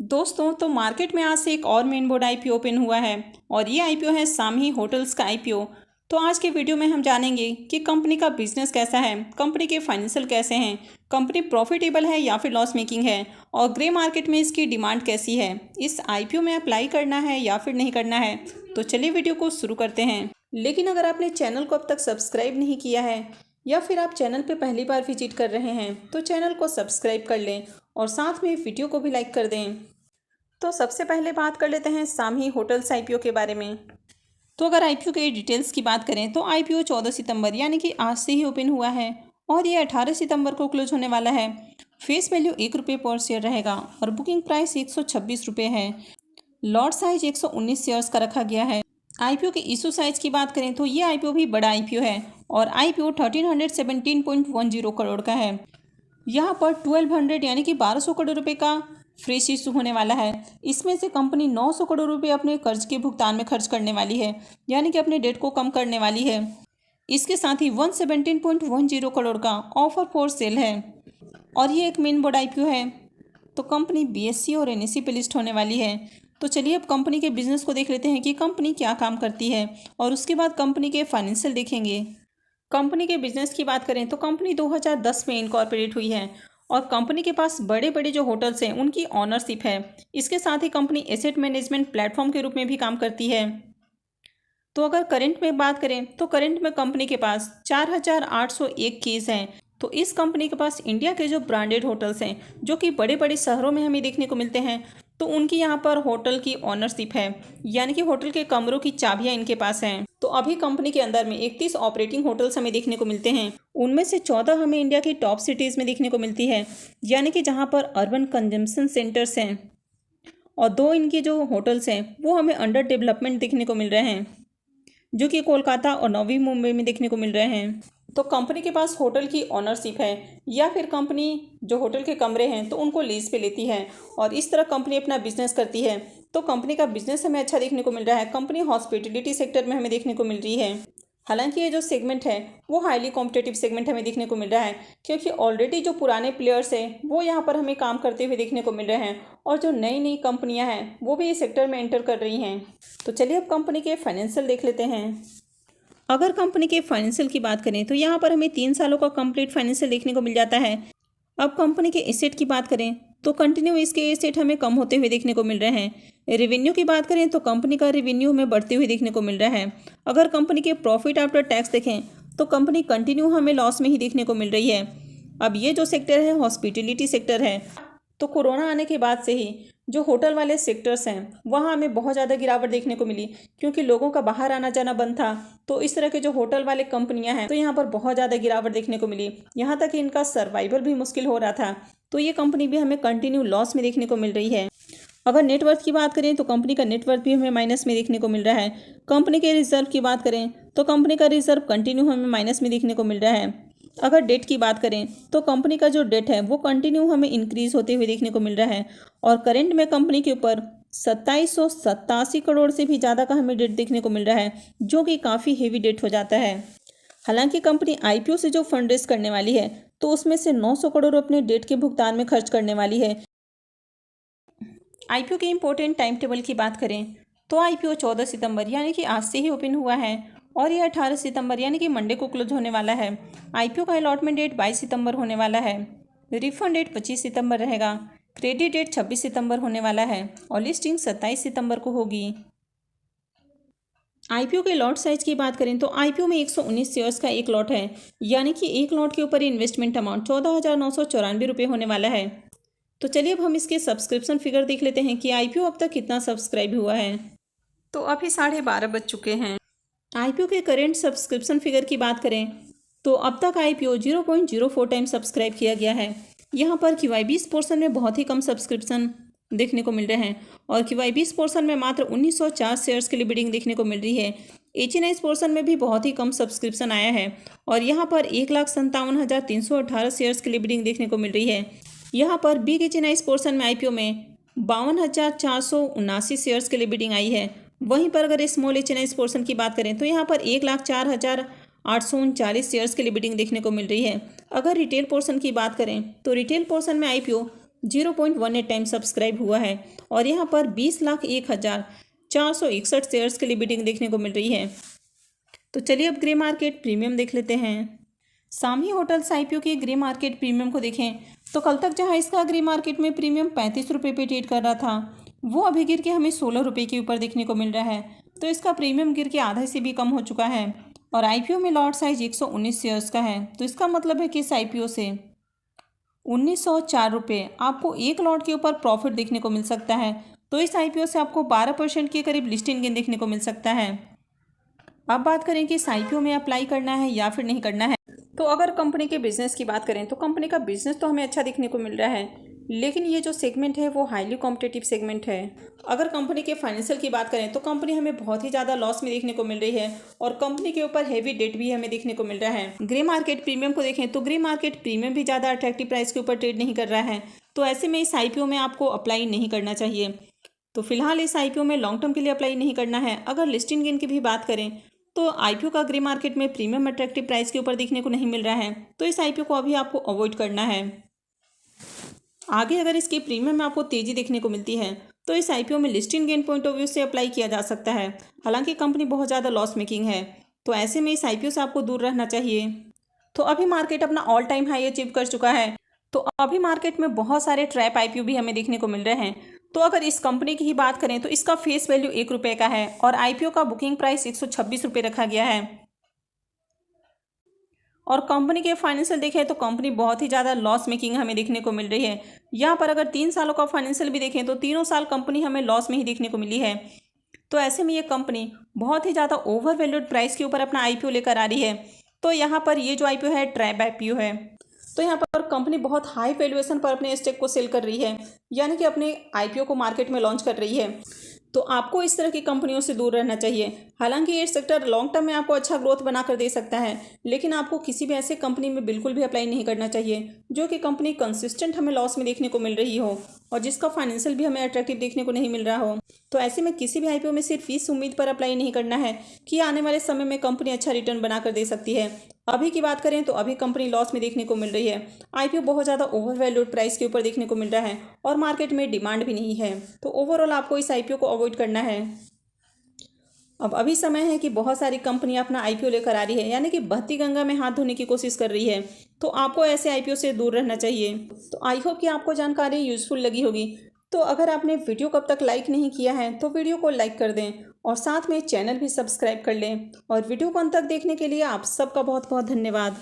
दोस्तों तो मार्केट में आज से एक और मेन बोर्ड आईपीओ ओपन हुआ है और ये आईपीओ है सामही होटल्स का आईपीओ। तो आज के वीडियो में हम जानेंगे कि कंपनी का बिजनेस कैसा है, कंपनी के फाइनेंशियल कैसे हैं, कंपनी प्रॉफिटेबल है या फिर लॉस मेकिंग है और ग्रे मार्केट में इसकी डिमांड कैसी है, इस आईपीओ में अप्लाई करना है या फिर नहीं करना है। तो चलिए वीडियो को शुरू करते हैं। लेकिन अगर आपने चैनल को अब तक सब्सक्राइब नहीं किया है या फिर आप चैनल पर पहली बार विजिट कर रहे हैं तो चैनल को सब्सक्राइब कर लें और साथ में वीडियो को भी लाइक कर दें। तो सबसे पहले बात कर लेते हैं सामही होटल्स आईपीओ के बारे में। तो अगर आईपीओ के डिटेल्स की बात करें तो आईपीओ 14 सितंबर यानी कि आज से ही ओपन हुआ है और ये 18 सितंबर को क्लोज होने वाला है। फेस वैल्यू 1 रुपये पर शेयर रहेगा और बुकिंग प्राइस 126 रुपये है। लॉट साइज 119 शेयर्स का रखा गया है। आईपीओ के इशू साइज की बात करें तो ये आईपीओ भी बड़ा आईपीओ है और आईपीओ 1317.10 करोड़ का है। यहाँ पर 1200 यानी कि 1200 करोड़ रुपए का फ्रेश इशू होने वाला है। इसमें से कंपनी 900 करोड़ रुपए अपने कर्ज के भुगतान में खर्च करने वाली है, यानी कि अपने डेट को कम करने वाली है। इसके साथ ही 117.10 करोड़ का ऑफर फॉर सेल है और ये एक मेन बोर्ड आईपीओ है। तो कंपनी बीएसई और एनएसई पे लिस्ट होने वाली है। तो चलिए अब कंपनी के बिजनेस को देख लेते हैं कि कंपनी क्या काम करती है और उसके बाद कंपनी के फाइनेंशियल देखेंगे। कंपनी के बिजनेस की बात करें तो कंपनी 2010 में इनकॉर्पोरेट हुई है और कंपनी के पास बड़े बड़े जो होटल्स हैं उनकी ऑनरशिप है। इसके साथ ही कंपनी एसेट मैनेजमेंट प्लेटफॉर्म के रूप में भी काम करती है। तो अगर करंट में बात करें तो करंट में कंपनी के पास 4801 केस हैं। तो इस कंपनी के पास इंडिया के जो ब्रांडेड होटल्स हैं जो कि बड़े बड़े शहरों में हमें देखने को मिलते हैं, तो उनकी यहाँ पर होटल की ऑनरशिप है, यानी कि होटल के कमरों की चाबियाँ इनके पास हैं। तो अभी कंपनी के अंदर में 31 ऑपरेटिंग होटल्स हमें देखने को मिलते हैं। उनमें से 14 हमें इंडिया की टॉप सिटीज़ में देखने को मिलती है, यानी कि जहाँ पर अर्बन कंजम्पशन सेंटर्स हैं, और 2 इनकी जो होटल्स हैं वो हमें अंडर डेवलपमेंट देखने को मिल रहे हैं, जो कि कोलकाता और नवी मुंबई में देखने को मिल रहे हैं। तो कंपनी के पास होटल की ऑनरशिप है या फिर कंपनी जो होटल के कमरे हैं तो उनको लीज पे लेती है और इस तरह कंपनी अपना बिजनेस करती है। तो कंपनी का बिजनेस हमें अच्छा देखने को मिल रहा है। कंपनी हॉस्पिटलिटी सेक्टर में हमें देखने को मिल रही है। हालांकि ये जो सेगमेंट है वो हाईली कॉम्पिटेटिव सेगमेंट हमें देखने को मिल रहा है, क्योंकि ऑलरेडी जो पुराने प्लेयर्स हैं वो यहाँ पर हमें काम करते हुए देखने को मिल रहे हैं और जो नई नई कंपनियाँ हैं वो भी इस सेक्टर में एंटर कर रही हैं। तो चलिए अब कंपनी के फाइनेंशियल देख लेते हैं। अगर कंपनी के फाइनेंशियल की बात करें तो यहाँ पर हमें 3 सालों का कंप्लीट फाइनेंशियल देखने को मिल जाता है। अब कंपनी के एसेट की बात करें तो कंटिन्यू इसके एसेट हमें कम होते हुए देखने को मिल रहे हैं। रेवेन्यू की बात करें तो कंपनी का रेवेन्यू हमें बढ़ते हुए देखने को मिल रहा है। अगर कंपनी के प्रॉफिट आफ्टर टैक्स देखें तो कंपनी कंटिन्यू हमें लॉस में ही देखने को मिल रही है। अब ये जो सेक्टर है हॉस्पिटलिटी सेक्टर है, तो कोरोना आने के बाद से ही जो होटल वाले सेक्टर्स हैं वहाँ हमें बहुत ज़्यादा गिरावट देखने को मिली, क्योंकि लोगों का बाहर आना जाना बंद था। तो इस तरह के जो होटल वाले कंपनियां हैं तो यहाँ पर बहुत ज़्यादा गिरावट देखने को मिली, यहाँ तक कि इनका सर्वाइवल भी मुश्किल हो रहा था। तो ये कंपनी भी हमें कंटिन्यू लॉस में देखने को मिल रही है। अगर नेटवर्थ की बात करें तो कंपनी का नेटवर्थ भी हमें माइनस में देखने को मिल रहा है। कंपनी के रिजर्व की बात करें तो कंपनी का रिजर्व कंटिन्यू हमें माइनस में देखने को मिल रहा है। अगर डेट की बात करें तो कंपनी का जो डेट है वो कंटिन्यू हमें इंक्रीज होते हुए देखने को मिल रहा है और करंट में कंपनी के ऊपर 2787 करोड़ से भी ज़्यादा का हमें डेट देखने को मिल रहा है, जो कि काफ़ी हेवी डेट हो जाता है। हालांकि कंपनी आईपीओ से जो फंड रेज करने वाली है तो उसमें से 900 करोड़ अपने डेट के भुगतान में खर्च करने वाली है। आईपीओ के इम्पोर्टेंट टाइम टेबल की बात करें तो आईपीओ 14 सितंबर यानी कि आज से ही ओपन हुआ है और यह 18 सितंबर यानी कि मंडे को क्लोज होने वाला है। आईपीओ का अलॉटमेंट डेट 22 सितंबर होने वाला है। रिफंड डेट 25 सितंबर रहेगा। क्रेडिट डेट 26 सितंबर होने वाला है और लिस्टिंग 27 सितंबर को होगी। आईपीओ के लॉट साइज की बात करें तो आईपीओ में 119 शेयर्स का एक लॉट है, यानी कि एक लॉट के ऊपर इन्वेस्टमेंट अमाउंट 14,994 रुपये होने वाला है। तो चलिए अब हम इसके सब्सक्रिप्शन फिगर देख लेते हैं कि आईपीओ अब तक कितना सब्सक्राइब हुआ है। तो अभी 12:30 बज चुके हैं। आईपीओ के करेंट सब्सक्रिप्शन फिगर की बात करें तो अब तक आईपीओ 0.04 टाइम सब्सक्राइब किया गया है। यहाँ पर QYBs पोर्शन में बहुत ही कम सब्सक्रिप्शन देखने को मिल रहे हैं और QYBs पोर्शन में मात्र 1904 शेयर्स के लिए बिडिंग देखने को मिल रही है। HNIs पोर्शन में भी बहुत ही कम सब्सक्रिप्शन आया है और यहाँ पर 1,57,318 शेयर्स के लिए बिडिंग देखने को मिल रही है। यहाँ पर बिग HNIs पोर्शन में आईपीओ में 52,479 शेयर्स के लिए बिडिंग आई है। वहीं पर अगर स्मॉल HNIs पोर्शन की बात करें तो यहाँ पर 1,04,839 शेयर्स के लिए बिडिंग देखने को मिल रही है। अगर रिटेल पोर्शन की बात करें तो रिटेल पोर्शन में आईपीओ 0.18 टाइम सब्सक्राइब हुआ है और यहाँ पर 20,01,461 शेयर्स के लिए बिडिंग देखने को मिल रही है। तो चलिए अब ग्रे मार्केट प्रीमियम देख लेते हैं। शामी होटल्स आईपीओ के ग्रे मार्केट प्रीमियम को देखें तो कल तक जहां इसका ग्रे मार्केट में प्रीमियम 35 रुपये पे ट्रेड कर रहा था, वो अभी गिर के हमें 16 रुपये के ऊपर देखने को मिल रहा है। तो इसका प्रीमियम गिर के आधे से भी कम हो चुका है और आईपीओ में लॉट साइज 119 शेयर्स का है। तो इसका मतलब है कि इस आईपीओ से 1904 रुपये आपको एक लॉट के ऊपर प्रॉफिट देखने को मिल सकता है। तो इस आईपीओ से आपको 12% के करीब लिस्टिंग गेन देखने को मिल सकता है। अब बात करें कि इस आईपीओ में अप्लाई करना है या फिर नहीं करना है। तो अगर कंपनी के बिजनेस की बात करें तो कंपनी का बिजनेस तो हमें अच्छा देखने को मिल रहा है, लेकिन ये जो सेगमेंट है वो हाईली कॉम्पिटिटिव सेगमेंट है। अगर कंपनी के फाइनेंशियल की बात करें तो कंपनी हमें बहुत ही ज़्यादा लॉस में देखने को मिल रही है और कंपनी के ऊपर हेवी डेट भी हमें देखने को मिल रहा है। ग्रे मार्केट प्रीमियम को देखें तो ग्रे मार्केट प्रीमियम भी ज़्यादा अट्रैक्टिव प्राइस के ऊपर ट्रेड नहीं कर रहा है। तो ऐसे में इस आईपीओ में आपको अप्लाई नहीं करना चाहिए। तो फिलहाल इस आईपीओ में लॉन्ग टर्म के लिए अप्लाई नहीं करना है। अगर लिस्टिंग गेन की भी बात करें तो आईपीओ का ग्रे मार्केट में प्रीमियम अट्रैक्टिव प्राइस के ऊपर देखने को नहीं मिल रहा है, तो इस आईपीओ को अभी आपको अवॉइड करना है। आगे अगर इसके प्रीमियम में आपको तेजी देखने को मिलती है तो इस आईपीओ में listing gain point of view से अप्लाई किया जा सकता है। हालांकि कंपनी बहुत ज़्यादा लॉस मेकिंग है, तो ऐसे में इस आईपीओ से आपको दूर रहना चाहिए। तो अभी मार्केट अपना ऑल टाइम हाई अचीव कर चुका है। तो अभी मार्केट में बहुत सारे ट्रैप आईपीओ भी हमें देखने को मिल रहे हैं। तो अगर इस कंपनी की ही बात करें तो इसका फेस वैल्यू 1 रुपये का है और आईपीओ का बुकिंग प्राइस 126 रुपये रखा गया है। और कंपनी के फाइनेंशियल देखें तो कंपनी बहुत ही ज़्यादा लॉस मेकिंग हमें देखने को मिल रही है। यहाँ पर अगर 3 सालों का फाइनेंशियल भी देखें तो तीनों साल कंपनी हमें लॉस में ही देखने को मिली है। तो ऐसे में ये कंपनी बहुत ही ज़्यादा ओवर वैल्यूड प्राइस के ऊपर अपना आईपीओ लेकर आ रही है। तो यहाँ पर ये जो आईपीओ है ट्रैप आईपीओ है। तो यहाँ पर कंपनी बहुत हाई वैल्यूएशन पर अपने स्टेक को सेल कर रही है, यानी कि अपने आईपीओ को मार्केट में लॉन्च कर रही है। तो आपको इस तरह की कंपनियों से दूर रहना चाहिए। हालांकि ये सेक्टर लॉन्ग टर्म में आपको अच्छा ग्रोथ बनाकर दे सकता है, लेकिन आपको किसी भी ऐसे कंपनी में बिल्कुल भी अप्लाई नहीं करना चाहिए जो कि कंपनी कंसिस्टेंट हमें लॉस में देखने को मिल रही हो और जिसका फाइनेंशियल भी हमें अट्रैक्टिव देखने को नहीं मिल रहा हो। तो ऐसे में किसी भी आईपीओ में सिर्फ इस उम्मीद पर अप्लाई नहीं करना है कि आने वाले समय में कंपनी अच्छा रिटर्न बनाकर दे सकती है। अभी की बात करें तो अभी कंपनी लॉस में देखने को मिल रही है। आईपीओ बहुत ज़्यादा ओवर वैल्यूड प्राइस के ऊपर देखने को मिल रहा है और मार्केट में डिमांड भी नहीं है। तो ओवरऑल आपको इस आईपीओ को अवॉइड करना है। अब अभी समय है कि बहुत सारी कंपनियां अपना आईपीओ लेकर आ रही है, यानी कि बहती गंगा में हाथ धोने की कोशिश कर रही है। तो आपको ऐसे आईपीओ से दूर रहना चाहिए। तो आई होप कि आपको जानकारी यूजफुल लगी होगी। तो अगर आपने वीडियो को अब तक लाइक नहीं किया है तो वीडियो को लाइक कर दें और साथ में चैनल भी सब्सक्राइब कर लें। और वीडियो को अंत तक देखने के लिए आप सबका बहुत बहुत धन्यवाद।